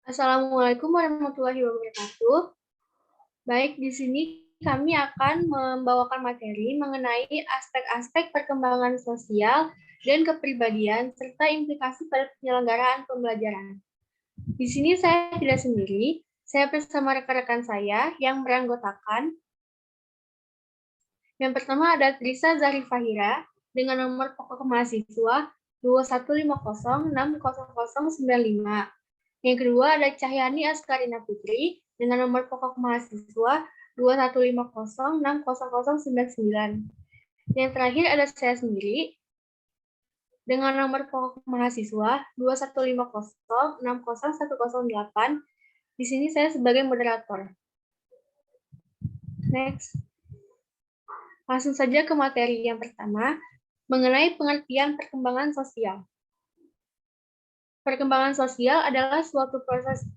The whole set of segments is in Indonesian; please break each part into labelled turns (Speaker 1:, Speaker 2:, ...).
Speaker 1: Assalamualaikum warahmatullahi wabarakatuh. Baik, di sini kami akan membawakan materi mengenai aspek-aspek perkembangan sosial dan kepribadian serta implikasi pada penyelenggaraan pembelajaran. Di sini saya tidak sendiri, saya bersama rekan-rekan saya yang beranggotakan. Yang pertama ada Trisa Zarifahira dengan nomor pokok mahasiswa 2150600095. Yang kedua ada Cahyani Askarina Putri dengan nomor pokok mahasiswa 2150600099. Yang terakhir ada saya sendiri dengan nomor pokok mahasiswa 2150600108. Di sini saya sebagai moderator. Next. Langsung saja ke materi yang pertama, mengenai pengertian perkembangan sosial. Perkembangan sosial adalah suatu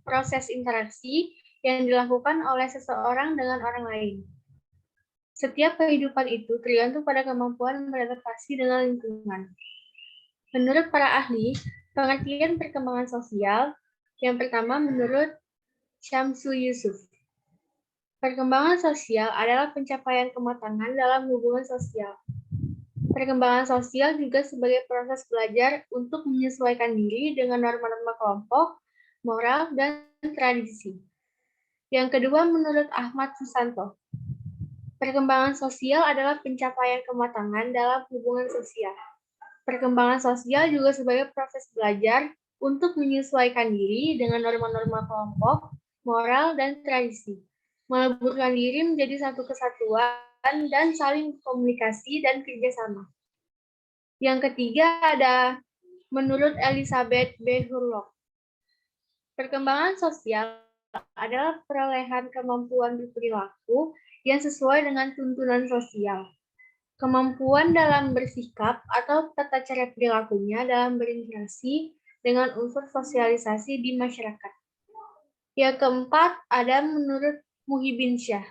Speaker 1: proses interaksi yang dilakukan oleh seseorang dengan orang lain. Setiap kehidupan itu tergantung pada kemampuan beradaptasi dengan lingkungan. Menurut para ahli, pengertian perkembangan sosial, yang pertama menurut Syamsul Yusuf. Perkembangan sosial adalah pencapaian kematangan dalam hubungan sosial. Perkembangan sosial juga sebagai proses belajar untuk menyesuaikan diri dengan norma-norma kelompok, moral, dan tradisi. Yang kedua, menurut Ahmad Susanto, perkembangan sosial adalah pencapaian kematangan dalam hubungan sosial. Perkembangan sosial juga sebagai proses belajar untuk menyesuaikan diri dengan norma-norma kelompok, moral, dan tradisi. Meleburkan diri menjadi satu kesatuan dan saling komunikasi dan kerjasama. Yang ketiga ada menurut Elizabeth B. Hurlock. Perkembangan sosial adalah perolehan kemampuan berperilaku yang sesuai dengan tuntunan sosial. Kemampuan dalam bersikap atau tata cara perilakunya dalam berinteraksi dengan unsur sosialisasi di masyarakat. Yang keempat ada menurut Muhyiddin Syah.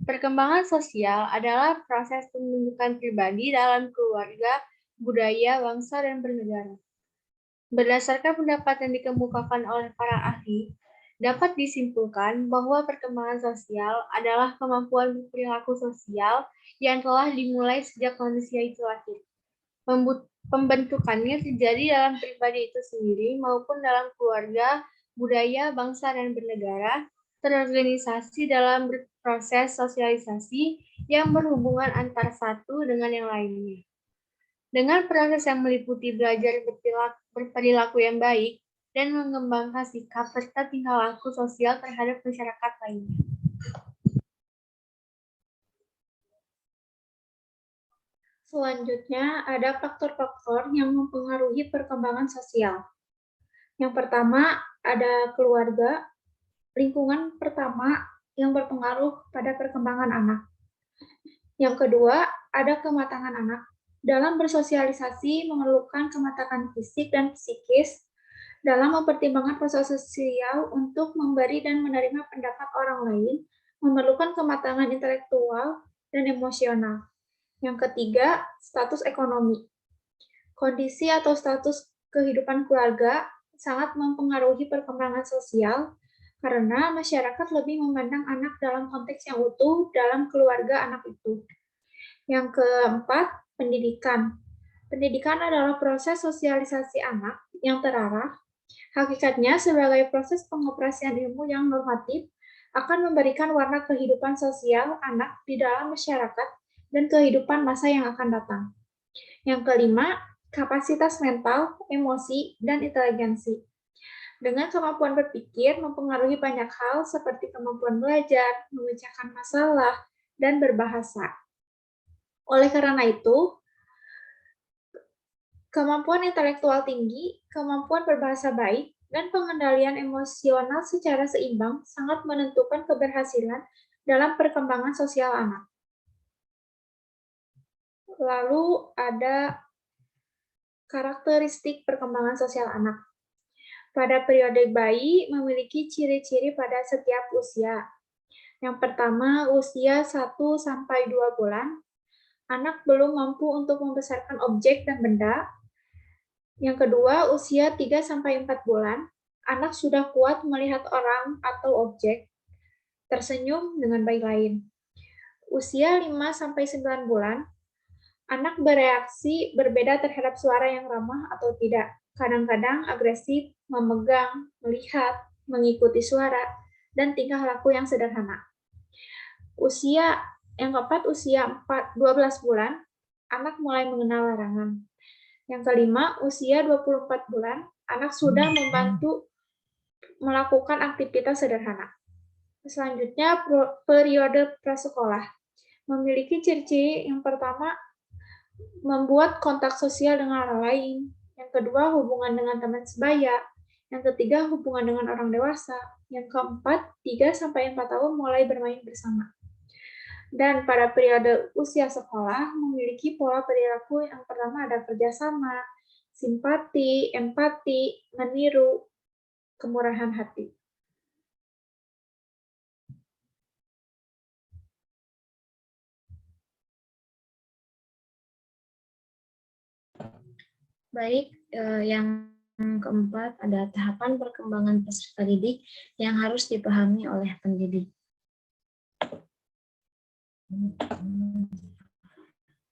Speaker 1: Perkembangan sosial adalah proses pembentukan pribadi dalam keluarga, budaya, bangsa, dan bernegara. Berdasarkan pendapat yang dikemukakan oleh para ahli, dapat disimpulkan bahwa perkembangan sosial adalah kemampuan perilaku sosial yang telah dimulai sejak manusia itu lahir. Pembentukannya terjadi dalam pribadi itu sendiri maupun dalam keluarga, budaya, bangsa, dan bernegara, terorganisasi dalam proses sosialisasi yang berhubungan antar satu dengan yang lainnya. Dengan proses yang meliputi belajar berperilaku yang baik dan mengembangkan sikap serta tingkah laku sosial terhadap masyarakat lainnya.
Speaker 2: Selanjutnya, ada faktor-faktor yang mempengaruhi perkembangan sosial. Yang pertama, ada keluarga, lingkungan pertama yang berpengaruh pada perkembangan anak. Yang kedua, ada kematangan anak. Dalam bersosialisasi memerlukan kematangan fisik dan psikis dalam mempertimbangkan proses sosial untuk memberi dan menerima pendapat orang lain, memerlukan kematangan intelektual dan emosional. Yang ketiga, status ekonomi. Kondisi atau status kehidupan keluarga sangat mempengaruhi perkembangan sosial karena masyarakat lebih memandang anak dalam konteks yang utuh dalam keluarga anak itu. Yang keempat, pendidikan. Pendidikan adalah proses sosialisasi anak yang terarah. Hakikatnya, sebagai proses pengoperasian ilmu yang normatif, akan memberikan warna kehidupan sosial anak di dalam masyarakat dan kehidupan masa yang akan datang. Yang kelima, kapasitas mental, emosi, dan inteligensi. Dengan kemampuan berpikir mempengaruhi banyak hal seperti kemampuan belajar, memecahkan masalah, dan berbahasa. Oleh karena itu, kemampuan intelektual tinggi, kemampuan berbahasa baik, dan pengendalian emosional secara seimbang sangat menentukan keberhasilan dalam perkembangan sosial anak. Lalu ada karakteristik perkembangan sosial anak. Pada periode bayi memiliki ciri-ciri pada setiap usia. Yang pertama, usia 1-2 bulan, anak belum mampu untuk membesarkan objek dan benda. Yang kedua, usia 3-4 bulan, anak sudah kuat melihat orang atau objek, tersenyum dengan bayi lain. Usia 5-9 bulan, anak bereaksi berbeda terhadap suara yang ramah atau tidak. Kadang-kadang agresif, memegang, melihat, mengikuti suara, dan tingkah laku yang sederhana. Usia yang keempat, usia 12 bulan, anak mulai mengenal larangan. Yang kelima, usia 24 bulan, anak sudah membantu melakukan aktivitas sederhana. Selanjutnya, periode prasekolah. Memiliki ciri-ciri yang pertama, membuat kontak sosial dengan orang lain. Yang kedua, hubungan dengan teman sebaya. Yang ketiga, hubungan dengan orang dewasa. Yang keempat, 3-4 tahun mulai bermain bersama. Dan pada periode usia sekolah memiliki pola perilaku yang pertama ada kerjasama, simpati, empati, meniru, kemurahan hati.
Speaker 3: Baik, yang keempat ada tahapan perkembangan peserta didik yang harus dipahami oleh pendidik.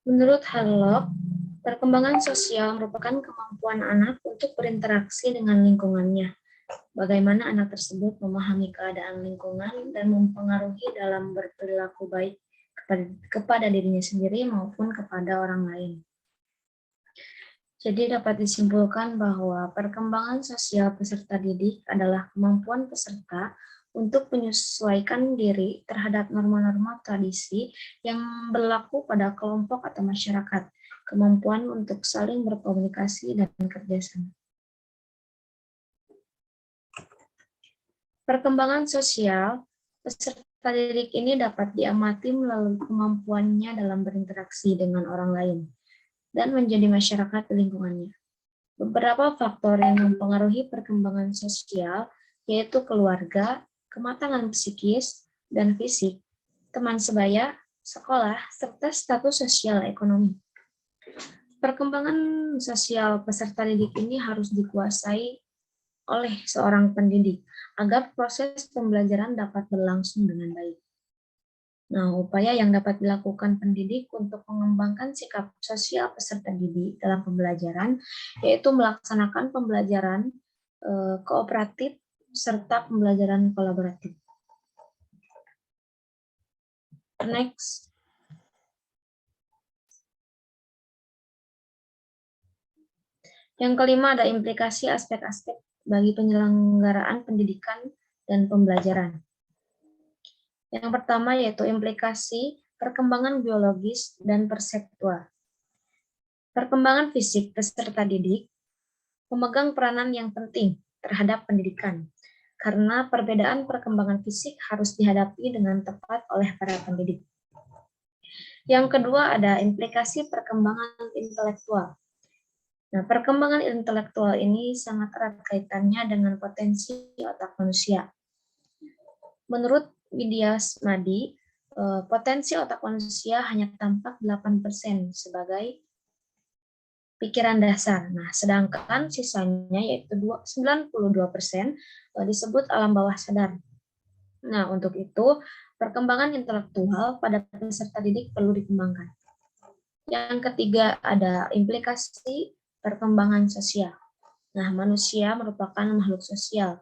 Speaker 3: Menurut Harlock, perkembangan sosial merupakan kemampuan anak untuk berinteraksi dengan lingkungannya. Bagaimana anak tersebut memahami keadaan lingkungan dan mempengaruhi dalam berperilaku baik kepada dirinya sendiri maupun kepada orang lain. Jadi dapat disimpulkan bahwa perkembangan sosial peserta didik adalah kemampuan peserta untuk menyesuaikan diri terhadap norma-norma tradisi yang berlaku pada kelompok atau masyarakat, kemampuan untuk saling berkomunikasi dan kerjasama. Perkembangan sosial peserta didik ini dapat diamati melalui kemampuannya dalam berinteraksi dengan orang lain dan menjadi masyarakat di lingkungannya. Beberapa faktor yang mempengaruhi perkembangan sosial yaitu keluarga, kematangan psikis dan fisik, teman sebaya, sekolah, serta status sosial ekonomi. Perkembangan sosial peserta didik ini harus dikuasai oleh seorang pendidik agar proses pembelajaran dapat berlangsung dengan baik. Nah, upaya yang dapat dilakukan pendidik untuk mengembangkan sikap sosial peserta didik dalam pembelajaran yaitu melaksanakan pembelajaran kooperatif serta pembelajaran kolaboratif. Next. Yang kelima ada implikasi aspek-aspek bagi penyelenggaraan pendidikan dan pembelajaran. Yang pertama yaitu implikasi perkembangan biologis dan perseptual. Perkembangan fisik peserta didik memegang peranan yang penting terhadap pendidikan, karena perbedaan perkembangan fisik harus dihadapi dengan tepat oleh para pendidik. Yang kedua ada implikasi perkembangan intelektual. Nah, perkembangan intelektual ini sangat erat kaitannya dengan potensi otak manusia. Menurut Widya Smadi, potensi otak manusia hanya tampak 8% sebagai pikiran dasar. Nah, sedangkan sisanya yaitu 92% disebut alam bawah sadar. Nah, untuk itu perkembangan intelektual pada peserta didik perlu dikembangkan. Yang ketiga ada implikasi perkembangan sosial. Nah, manusia merupakan makhluk sosial.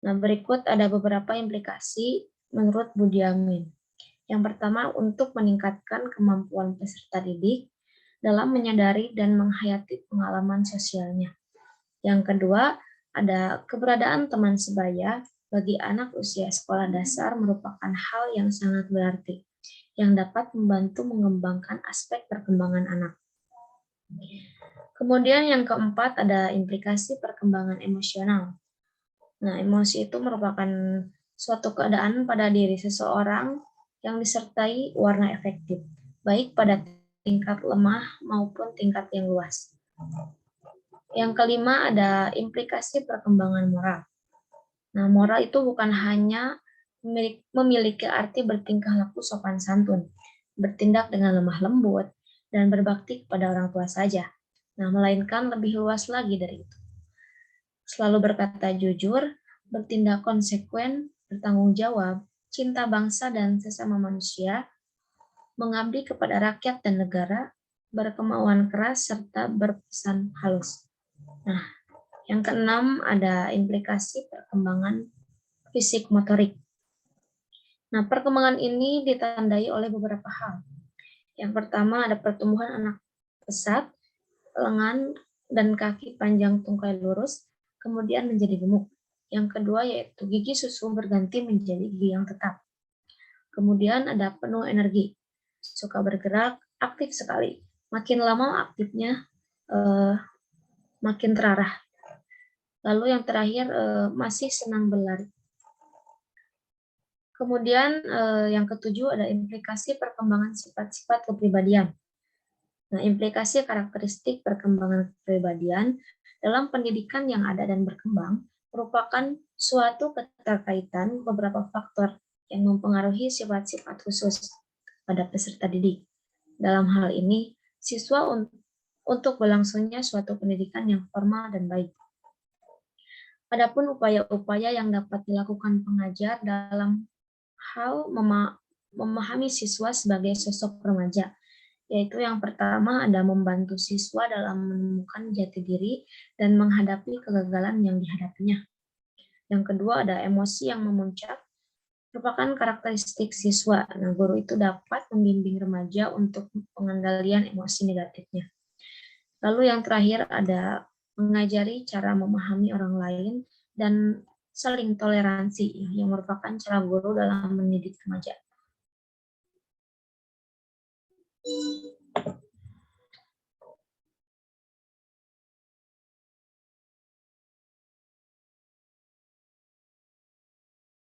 Speaker 3: Nah, berikut ada beberapa implikasi menurut Budiamin. Yang pertama, untuk meningkatkan kemampuan peserta didik dalam menyadari dan menghayati pengalaman sosialnya. Yang kedua, ada keberadaan teman sebaya bagi anak usia sekolah dasar merupakan hal yang sangat berarti, yang dapat membantu mengembangkan aspek perkembangan anak. Kemudian yang keempat ada implikasi perkembangan emosional. Nah, emosi itu merupakan suatu keadaan pada diri seseorang yang disertai warna efektif, baik pada tingkat lemah maupun tingkat yang luas. Yang kelima ada implikasi perkembangan moral. Nah, moral itu bukan hanya memiliki arti bertingkah laku sopan santun, bertindak dengan lemah lembut, dan berbakti kepada orang tua saja. Nah, melainkan lebih luas lagi dari itu. selalu berkata jujur, bertindak konsekuen, bertanggung jawab, cinta bangsa dan sesama manusia, mengabdi kepada rakyat dan negara, berkemauan keras, serta berpesan halus. Nah, yang keenam ada implikasi perkembangan fisik motorik. Nah, perkembangan ini ditandai oleh beberapa hal. Yang pertama ada pertumbuhan anak pesat, lengan dan kaki panjang tungkai lurus, kemudian menjadi gemuk. Yang kedua yaitu gigi susu berganti menjadi gigi yang tetap. Kemudian ada penuh energi, suka bergerak, aktif sekali. Makin lama aktifnya makin terarah. Lalu yang terakhir masih senang berlari. Kemudian yang ketujuh ada implikasi perkembangan sifat-sifat kepribadian. Nah, implikasi karakteristik perkembangan kepribadian dalam pendidikan yang ada dan berkembang merupakan suatu keterkaitan beberapa faktor yang mempengaruhi sifat-sifat khusus pada peserta didik. Dalam hal ini, siswa untuk berlangsungnya suatu pendidikan yang formal dan baik. Adapun upaya-upaya yang dapat dilakukan pengajar dalam hal memahami siswa sebagai sosok remaja, yaitu yang pertama ada membantu siswa dalam menemukan jati diri dan menghadapi kegagalan yang dihadapinya. Yang kedua ada emosi yang memuncak, merupakan karakteristik siswa. Nah, guru itu dapat membimbing remaja untuk pengendalian emosi negatifnya. Lalu yang terakhir ada mengajari cara memahami orang lain dan saling toleransi, yang merupakan cara guru dalam mendidik remaja.